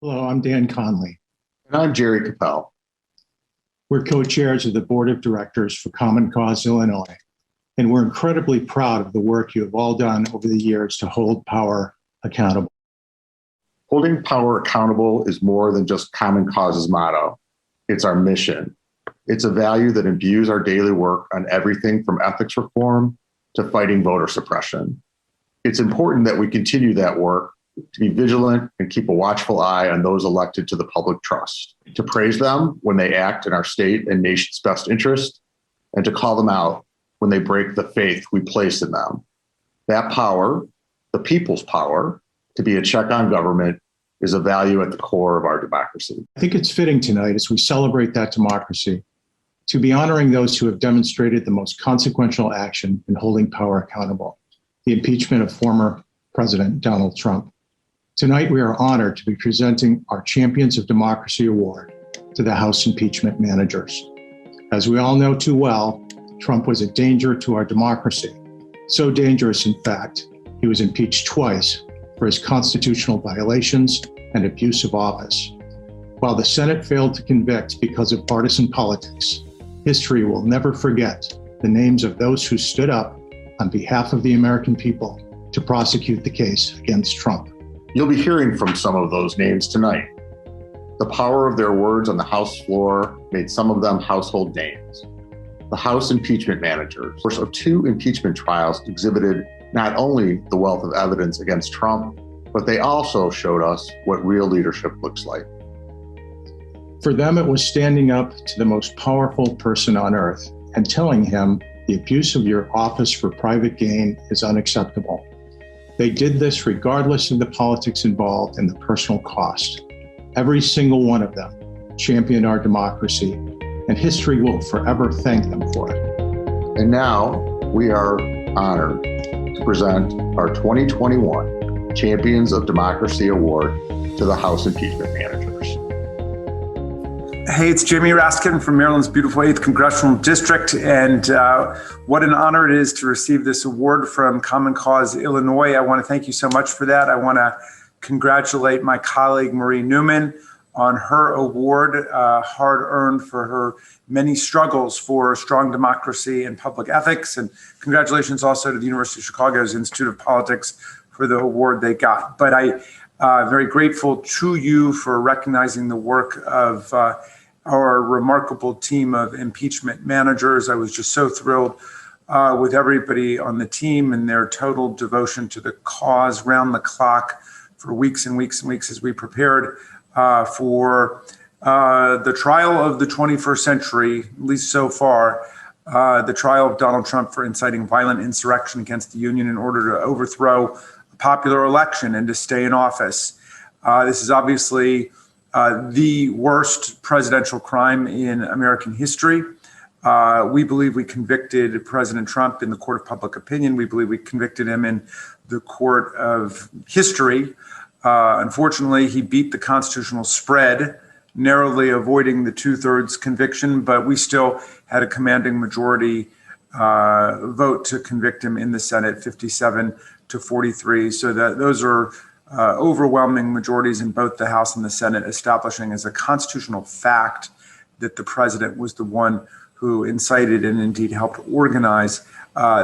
Hello, I'm Dan Conley. And I'm Jerry Capel. We're co-chairs of the Board of Directors for Common Cause Illinois, and we're incredibly proud of the work you have all done over the years to hold power accountable. Holding power accountable is more than just Common Cause's motto. It's our mission. It's a value that imbues our daily work on everything from ethics reform to fighting voter suppression. It's important that we continue that work, to be vigilant and keep a watchful eye on those elected to the public trust, to praise them when they act in our state and nation's best interest, and to call them out when they break the faith we place in them. That power, the people's power, to be a check on government, is a value at the core of our democracy. I think it's fitting tonight, as we celebrate that democracy, to be honoring those who have demonstrated the most consequential action in holding power accountable, the impeachment of former President Donald Trump. Tonight, we are honored to be presenting our Champions of Democracy Award to the House impeachment managers. As we all know too well, Trump was a danger to our democracy. So dangerous, in fact, he was impeached twice for his constitutional violations and abuse of office. While the Senate failed to convict because of partisan politics, history will never forget the names of those who stood up on behalf of the American people to prosecute the case against Trump. You'll be hearing from some of those names tonight. The power of their words on the House floor made some of them household names. The House impeachment managers, of two impeachment trials, exhibited not only the wealth of evidence against Trump, but they also showed us what real leadership looks like. For them, it was standing up to the most powerful person on earth and telling him the abuse of your office for private gain is unacceptable. They did this regardless of the politics involved and the personal cost. Every single one of them championed our democracy, and history will forever thank them for it. And now we are honored to present our 2021 Champions of Democracy Award to the House impeachment managers. Hey, it's Jamie Raskin from Maryland's beautiful 8th Congressional District, and what an honor it is to receive this award from Common Cause Illinois. I want to thank you so much for that. I want to congratulate my colleague Marie Newman on her award, hard-earned for her many struggles for strong democracy and public ethics, and congratulations also to the University of Chicago's Institute of Politics for the award they got. But I'm very grateful to you for recognizing the work of our remarkable team of impeachment managers. I was just so thrilled with everybody on the team and their total devotion to the cause round the clock for weeks and weeks and weeks as we prepared for the trial of the 21st century, at least so far, the trial of Donald Trump for inciting violent insurrection against the Union in order to overthrow a popular election and to stay in office. This is obviously the worst presidential crime in American history. We believe we convicted President Trump in the court of public opinion. We believe we convicted him in the court of history. Unfortunately, he beat the constitutional spread, narrowly avoiding the 2/3 conviction, but we still had a commanding majority vote to convict him in the Senate, 57-43. So that those are overwhelming majorities in both the House and the Senate, establishing as a constitutional fact that the president was the one who incited and indeed helped organize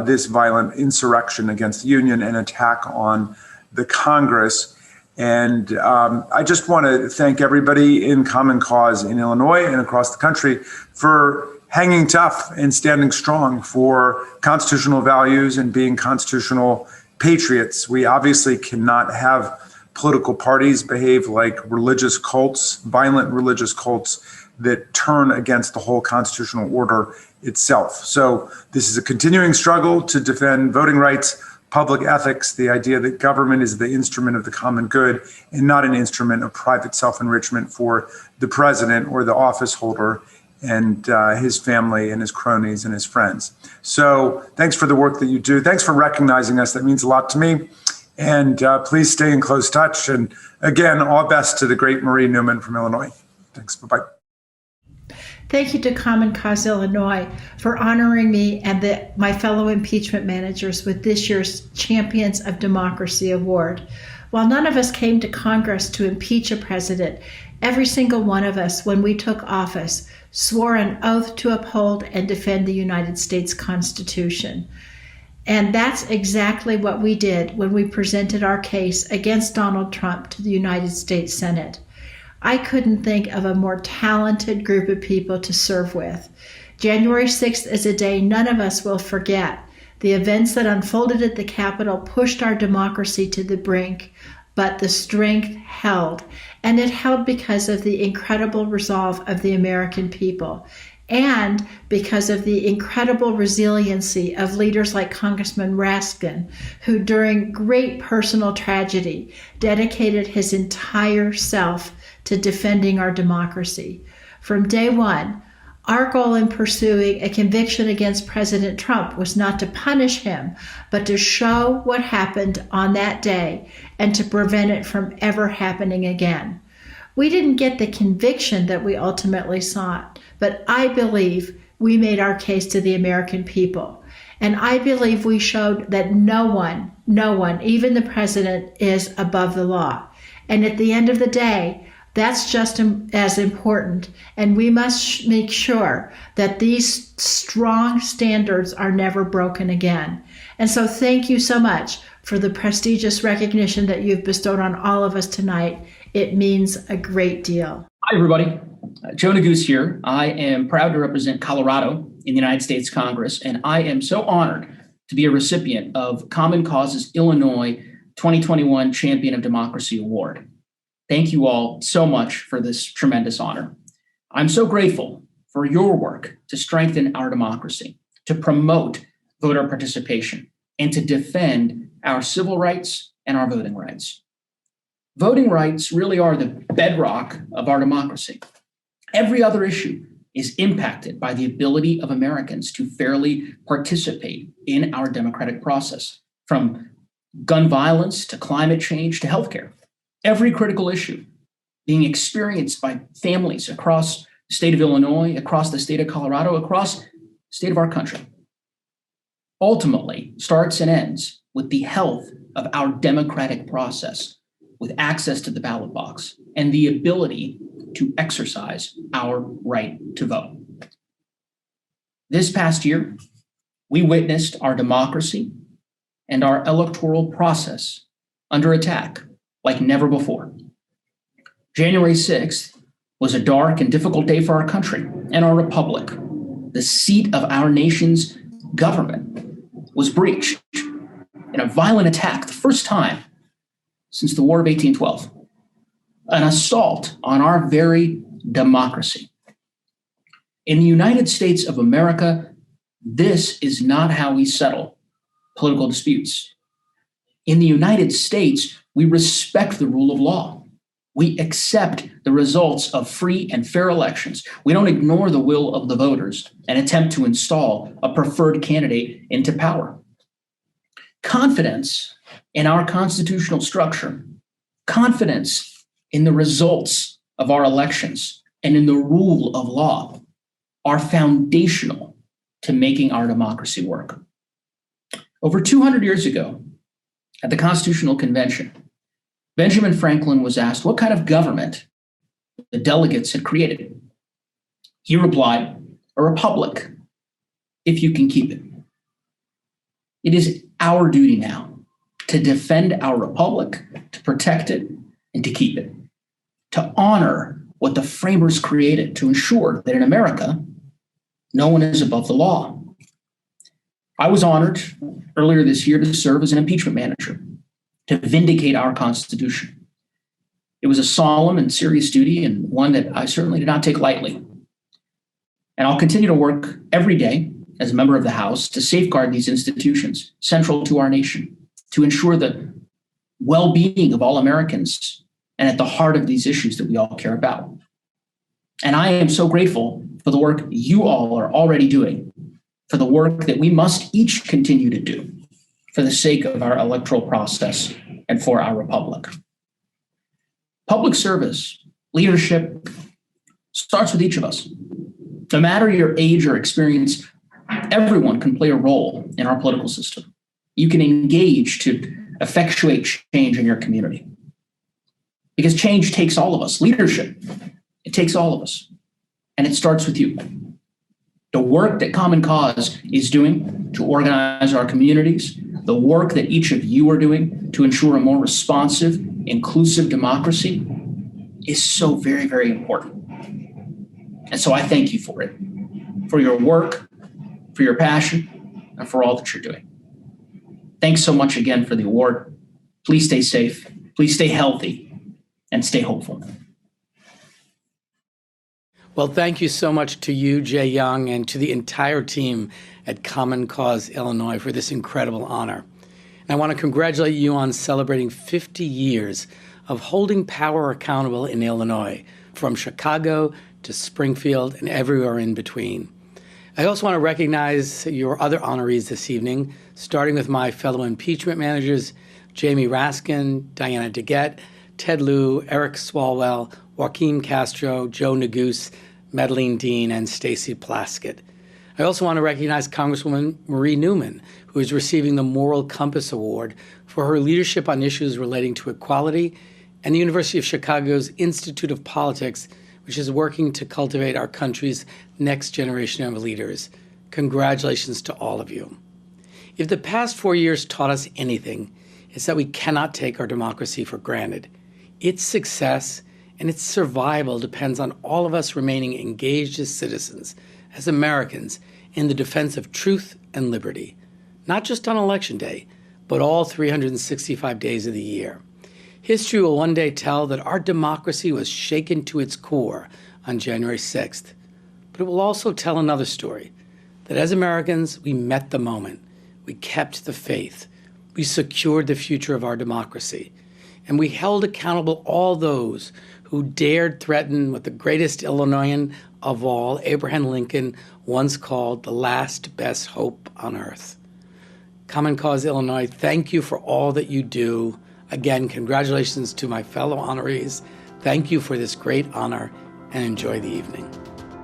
this violent insurrection against the Union and attack on the Congress. And I just want to thank everybody in Common Cause in Illinois and across the country for hanging tough and standing strong for constitutional values and being constitutional patriots. We obviously cannot have political parties behave like religious cults, violent religious cults that turn against the whole constitutional order itself. So this is a continuing struggle to defend voting rights, public ethics, the idea that government is the instrument of the common good and not an instrument of private self-enrichment for the president or the office holder and his family and his cronies and his friends. So thanks for the work that you do. Thanks for recognizing us. That means a lot to me. And please stay in close touch. And again, all best to the great Marie Newman from Illinois. Thanks. Bye-bye. Thank you to Common Cause Illinois for honoring me and my fellow impeachment managers with this year's Champions of Democracy Award. While none of us came to Congress to impeach a president, every single one of us, when we took office, swore an oath to uphold and defend the United States Constitution. And that's exactly what we did when we presented our case against Donald Trump to the United States Senate. I couldn't think of a more talented group of people to serve with. January 6th is a day none of us will forget. The events that unfolded at the Capitol pushed our democracy to the brink, but the strength held. And it held because of the incredible resolve of the American people, and because of the incredible resiliency of leaders like Congressman Raskin, who during great personal tragedy dedicated his entire self to defending our democracy. From day one, our goal in pursuing a conviction against President Trump was not to punish him, but to show what happened on that day and to prevent it from ever happening again. We didn't get the conviction that we ultimately sought, but I believe we made our case to the American people. And I believe we showed that no one, even the president, is above the law. And at the end of the day, that's just as important, and we must make sure that these strong standards are never broken again. And so thank you so much for the prestigious recognition that you've bestowed on all of us tonight. It means a great deal. Hi, everybody. Joe Neguse here. I am proud to represent Colorado in the United States Congress, and I am so honored to be a recipient of Common Cause's Illinois 2021 Champion of Democracy Award. Thank you all so much for this tremendous honor. I'm so grateful for your work to strengthen our democracy, to promote voter participation, and to defend our civil rights and our voting rights. Voting rights really are the bedrock of our democracy. Every other issue is impacted by the ability of Americans to fairly participate in our democratic process, from gun violence to climate change to healthcare. Every critical issue being experienced by families across the state of Illinois, across the state of Colorado, across the state of our country, ultimately starts and ends with the health of our democratic process, with access to the ballot box and the ability to exercise our right to vote. This past year, we witnessed our democracy and our electoral process under attack like never before. January 6th was a dark and difficult day for our country and our republic. The seat of our nation's government was breached in a violent attack, the first time since the War of 1812, an assault on our very democracy. In the United States of America, this is not how we settle political disputes. In the United States, we respect the rule of law. We accept the results of free and fair elections. We don't ignore the will of the voters and attempt to install a preferred candidate into power. Confidence in our constitutional structure, confidence in the results of our elections, and in the rule of law are foundational to making our democracy work. Over 200 years ago, at the Constitutional Convention, Benjamin Franklin was asked what kind of government the delegates had created. He replied, "A republic, if you can keep it." It is our duty now to defend our republic, to protect it, and to keep it, to honor what the framers created, to ensure that in America, no one is above the law. I was honored earlier this year to serve as an impeachment manager, to vindicate our Constitution. It was a solemn and serious duty, and one that I certainly did not take lightly. And I'll continue to work every day as a member of the House to safeguard these institutions central to our nation, to ensure the well-being of all Americans and at the heart of these issues that we all care about. And I am so grateful for the work you all are already doing, for the work that we must each continue to do for the sake of our electoral process and for our republic. Public service, leadership, starts with each of us. No matter your age or experience, everyone can play a role in our political system. You can engage to effectuate change in your community. Because change takes all of us. Leadership, it takes all of us. And it starts with you. The work that Common Cause is doing to organize our communities, the work that each of you are doing to ensure a more responsive, inclusive democracy is so very, very important. And so I thank you for it, for your work, for your passion, and for all that you're doing. Thanks so much again for the award. Please stay safe, please stay healthy, and stay hopeful. Well, thank you so much to you, Jay Young, and to the entire team at Common Cause Illinois for this incredible honor. And I want to congratulate you on celebrating 50 years of holding power accountable in Illinois, from Chicago to Springfield and everywhere in between. I also want to recognize your other honorees this evening, starting with my fellow impeachment managers, Jamie Raskin, Diana DeGette, Ted Lieu, Eric Swalwell, Joaquin Castro, Joe Neguse, Madeline Dean, and Stacey Plaskett. I also want to recognize Congresswoman Marie Newman, who is receiving the Moral Compass Award for her leadership on issues relating to equality, and the University of Chicago's Institute of Politics, which is working to cultivate our country's next generation of leaders. Congratulations to all of you. If the past 4 years taught us anything, it's that we cannot take our democracy for granted. Its success and its survival depends on all of us remaining engaged as citizens, as Americans, in the defense of truth and liberty, not just on Election Day, but all 365 days of the year. History will one day tell that our democracy was shaken to its core on January 6th. But it will also tell another story, that as Americans, we met the moment, we kept the faith, we secured the future of our democracy, and we held accountable all those who dared threaten what the greatest Illinoisan of all, Abraham Lincoln, once called the last best hope on earth. Common Cause Illinois, thank you for all that you do. Again, congratulations to my fellow honorees. Thank you for this great honor, and enjoy the evening.